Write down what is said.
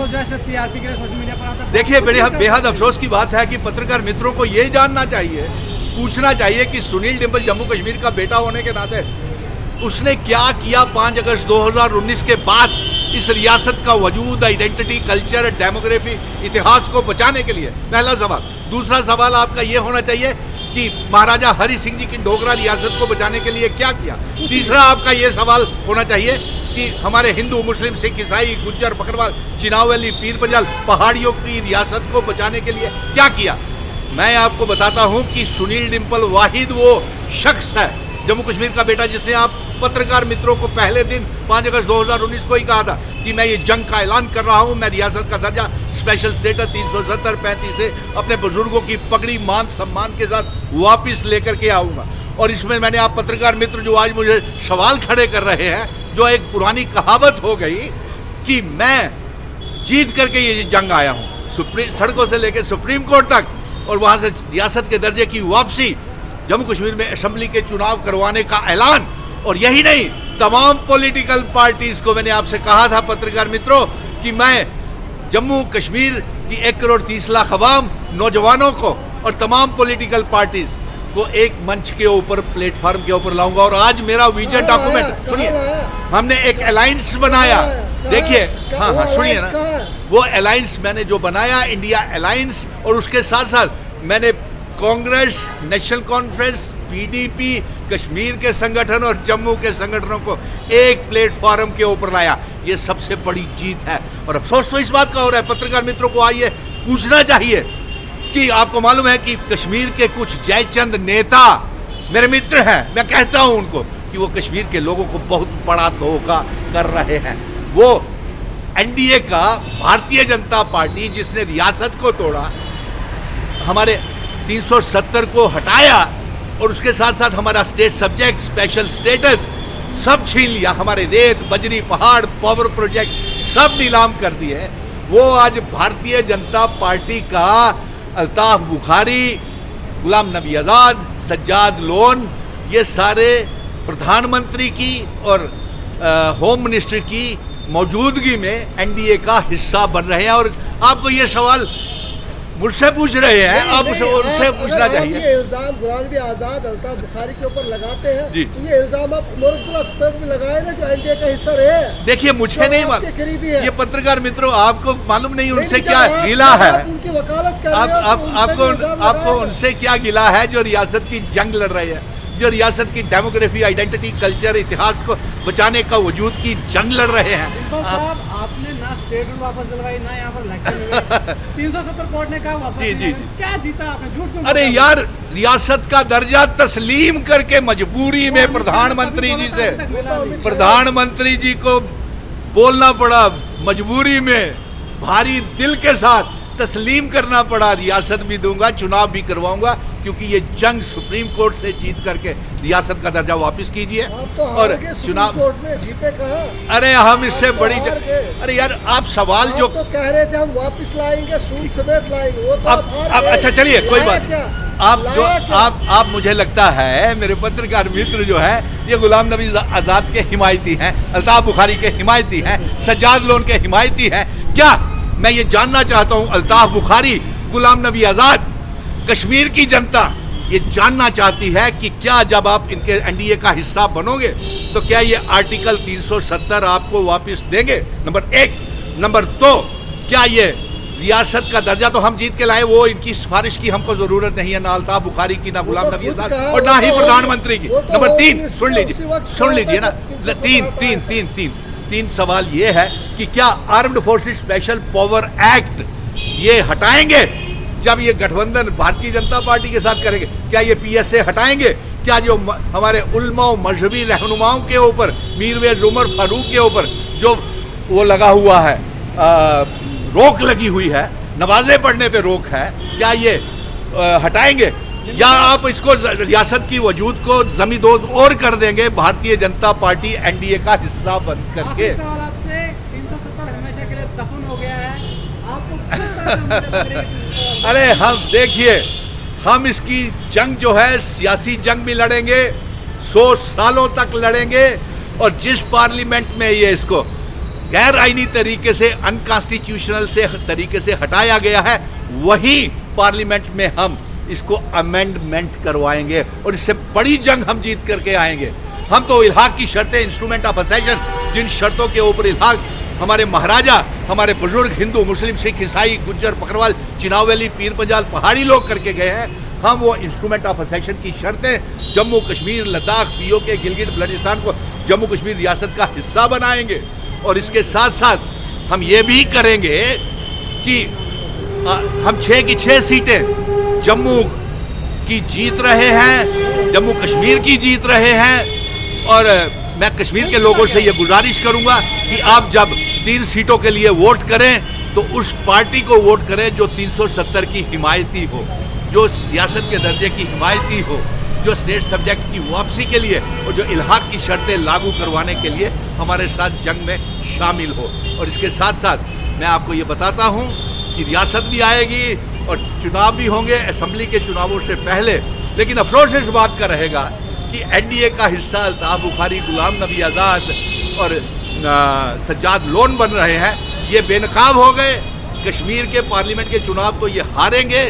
बिल्कुल जो है सिर्फ टीआरपी के लिए सोशल मीडिया पर आता है। देखिए, बेहद अफसोस की बात है कि पत्रकार मित्रों को ये जानना चाहिए, पूछना चाहिए कि सुनील डिम्पल जम्मू कश्मीर का बेटा होने के नाते उसने क्या किया 5 अगस्त 2019 के बाद इस रियासत का वजूद, आइडेंटिटी, कल्चर, डेमोग्राफी, इतिहास को बचाने के लिए। पहला सवाल। दूसरा सवाल आपका ये होना चाहिए कि महाराजा हरि सिंह जी की डोगरा रियासत को बचाने के लिए क्या किया। तीसरा आपका ये सवाल होना चाहिए कि हमारे हिंदू, मुस्लिम, सिख, ईसाई, गुज्जर, बकरवाल, चिनावली, पीर पंजाल पहाड़ियों की रियासत को बचाने के लिए क्या किया। मैं आपको बताता हूं कि सुनील डिम्पल वाहिद वो शख्स है, जम्मू कश्मीर का बेटा, जिसने आप पत्रकार मित्रों को पहले दिन 5 अगस्त 2019 को ही कहा था कि मैं ये जंग का ऐलान कर रहा हूं, मैं रियासत का दर्जा, स्पेशल स्टेटस 370-35 से अपने बुजुर्गों की पगड़ी मान सम्मान के साथ वापस लेकर के आऊंगा। और इसमें मैंने आप पत्रकार मित्र जो आज मुझे सवाल खड़े कर रहे हैं, जो एक पुरानी कहावत हो गई कि मैं जीत करके ये जंग आया हूं, सड़कों से लेकर सुप्रीम कोर्ट तक, और वहां से रियासत के दर्जे की वापसी, जम्मू कश्मीर में असेंबली के चुनाव करवाने का ऐलान। और यही नहीं, तमाम पॉलिटिकल पार्टीज को मैंने आपसे कहा था पत्रकार मित्रों कि मैं जम्मू कश्मीर की 1 करोड़ 30 लाख अवाम, नौजवानों को और तमाम पॉलिटिकल पार्टीज को एक मंच के ऊपर, प्लेटफॉर्म के ऊपर लाऊंगा। और आज मेरा विजन डॉक्यूमेंट सुनिए, हमने एक अलायंस बनाया। देखिए, हाँ सुनिए ना, वो अलायंस मैंने जो बनाया, इंडिया अलायंस, और उसके साथ साथ मैंने Congress, national conference, PDP, Kashmir के संगठन और जम्मू के संगठनों को एक प्लेटफॉर्म के ऊपर लाया। ये सबसे बड़ी जीत है। और अफसोस तो इस बात का हो रहा है, पत्रकार मित्रों को आइए पूछना चाहिए कि आपको मालूम है कि कश्मीर के कुछ जयचंद नेता मेरे मित्र हैं, मैं कहता हूं उनको कि वो कश्मीर के लोगों को बहुत बड़ा धोखा कर रहे हैं। वो एनडीए का, भारतीय जनता पार्टी, जिसने रियासत को तोड़ा, हमारे 370 को हटाया और उसके साथ साथ हमारा स्टेट सब्जेक्ट, स्पेशल स्टेटस सब छीन लिया, हमारे रेत, बजरी, पहाड़, पावर प्रोजेक्ट सब नीलाम कर दिए। वो आज भारतीय जनता पार्टी का अल्ताफ बुखारी, गुलाम नबी आज़ाद, सज्जाद लोन, ये सारे प्रधानमंत्री की और होम मिनिस्टर की मौजूदगी में एनडीए का हिस्सा बन रहे हैं। और आपको ये सवाल मुझसे पूछ रहे हैं, आप उनसे पूछना चाहिए। ये इल्जाम गुलाम नबी आज़ाद, अल्ताफ बुखारी के ऊपर लगाते हैं जी, तो ये इल्जाम आप उमर अब्दुल्ला पर भी लगाए ना, जो एनडीए का हिस्सा रहे। देखिए, मुझे नहीं मालूम, ये पत्रकार मित्रों आपको मालूम नहीं उनसे क्या गिला है, उनकी वकालत कर आपको उनसे क्या गिला है जो रियासत की जंग लड़ रहे हैं, जो रियासत की डेमोग्राफी, आइडेंटिटी, कल्चर, इतिहास को बचाने का वजूद की जंग लड़ रहे हैं। आपने ना स्टेटमेंट वापस दिलवाई, ना यहाँ पर इलेक्शन 370 कोर्ट ने कहा वापस। जी, क्या जीता आपने, झूठ क्यों? अरे यार, रियासत का दर्जा तस्लीम करके मजबूरी में प्रधानमंत्री जी को बोलना पड़ा, मजबूरी में भारी दिल के साथ तस्लीम करना पड़ा। रियासत भी दूंगा, चुनाव भी करवाऊंगा, क्योंकि ये जंग सुप्रीम कोर्ट से जीत करके रियासत का दर्जा वापस कीजिए। और चुनाव कोर्ट में जीते कहाँ? अरे हम इससे बड़ी अरे यार, आप सवाल जो तो कह रहे थे हम वापस लाएंगे, सूद समेत लाएंगे, वो तो अब अच्छा चलिए, कोई बात। आप मुझे लगता है मेरे पत्रकार मित्र जो है ये गुलाम नबी आज़ाद के हिमायती हैं, अल्ताफ बुखारी के हिमायती हैं, सज्जाद लोन के हिमायती हैं। क्या मैं ये जानना चाहता हूं, अल्ताफ बुखारी, गुलाम नबी आज़ाद, कश्मीर की जनता ये जानना चाहती है कि क्या जब आप इनके एनडीए का हिस्सा बनोगे तो क्या ये आर्टिकल 370 आपको वापस देंगे? नंबर 1। नंबर 2, क्या ये रियासत का दर्जा तो हम जीत के लाए, वो इनकी सिफारिश की हमको जरूरत नहीं है, ना अल्ताफ बुखारी की, ना गुलाम नबी आज़ाद, और ना ही प्रधानमंत्री की। नंबर 3, सुन लीजिए ना, तीन सवाल ये है कि क्या armed forces special power act ये हटाएंगे जब ये गठबंधन भारतीय जनता पार्टी के साथ करेंगे? क्या ये पीएसए हटाएंगे? क्या जो हमारे उलमा मजहबी रहनुमाओं के ऊपर, मीरवेज उमर फारूक के ऊपर जो वो लगा हुआ है, रोक लगी हुई है, नमाजें पढ़ने पे रोक है, क्या ये हटाएंगे? या आप इसको रियासत की वजूद को जमींदोज और कर देंगे भारतीय जनता पार्टी एनडीए का हिस्सा बन करके? सवाल आपसे, 370 हमेशा के लिए दफन हो गया है, आपको अरे हम देखिए, हम इसकी जंग जो है सियासी जंग भी लड़ेंगे, 100 सालों तक लड़ेंगे। और जिस पार्लियामेंट में ये इसको गैर आईनी तरीके से, अनकॉन्स्टिट्यूशनल से तरीके से हटाया गया है, वही पार्लियामेंट में हम इसको अमेंडमेंट करवाएंगे और इससे बड़ी जंग हम जीत करके आएंगे। हम तो इल्हाक की शर्तें, इंस्ट्रूमेंट ऑफ असेशन, जिन शर्तों के ऊपर इल्हाक हमारे महाराजा, हमारे बुजुर्ग हिंदू, मुस्लिम, सिख, ईसाई, गुज्जर, बकरवाल, चिनाव वैली, पीर पंजाल, पहाड़ी लोग करके गए हैं, हम वो इंस्ट्रूमेंट ऑफ असेशन की शर्तें जम्मू कश्मीर, लद्दाख, पीओके, गिलगिट बल्टिस्तान को जम्मू कश्मीर रियासत का हिस्सा बनाएंगे। और इसके साथ साथ हम ये भी करेंगे कि हम 6 की 6 सीटें जम्मू की जीत रहे हैं, जम्मू कश्मीर की जीत रहे हैं। और मैं कश्मीर के लोगों से ये गुजारिश करूंगा कि आप जब 3 सीटों के लिए वोट करें तो उस पार्टी को वोट करें जो 370 की हिमायती हो, जो रियासत के दर्जे की हिमायती हो, जो स्टेट सब्जेक्ट की वापसी के लिए और जो इल्हाक की शर्तें लागू करवाने के लिए हमारे साथ जंग में शामिल हो। और इसके साथ साथ मैं आपको ये बताता हूँ कि रियासत भी आएगी और चुनाव भी होंगे असेंबली के चुनावों से पहले। लेकिन अफसोस इस बात का रहेगा कि एनडीए का हिस्सा अल्ताफ बुखारी, गुलाम नबी आज़ाद और सज्जाद लोन बन रहे हैं, ये बेनकाब हो गए। कश्मीर के पार्लियामेंट के चुनाव तो ये हारेंगे,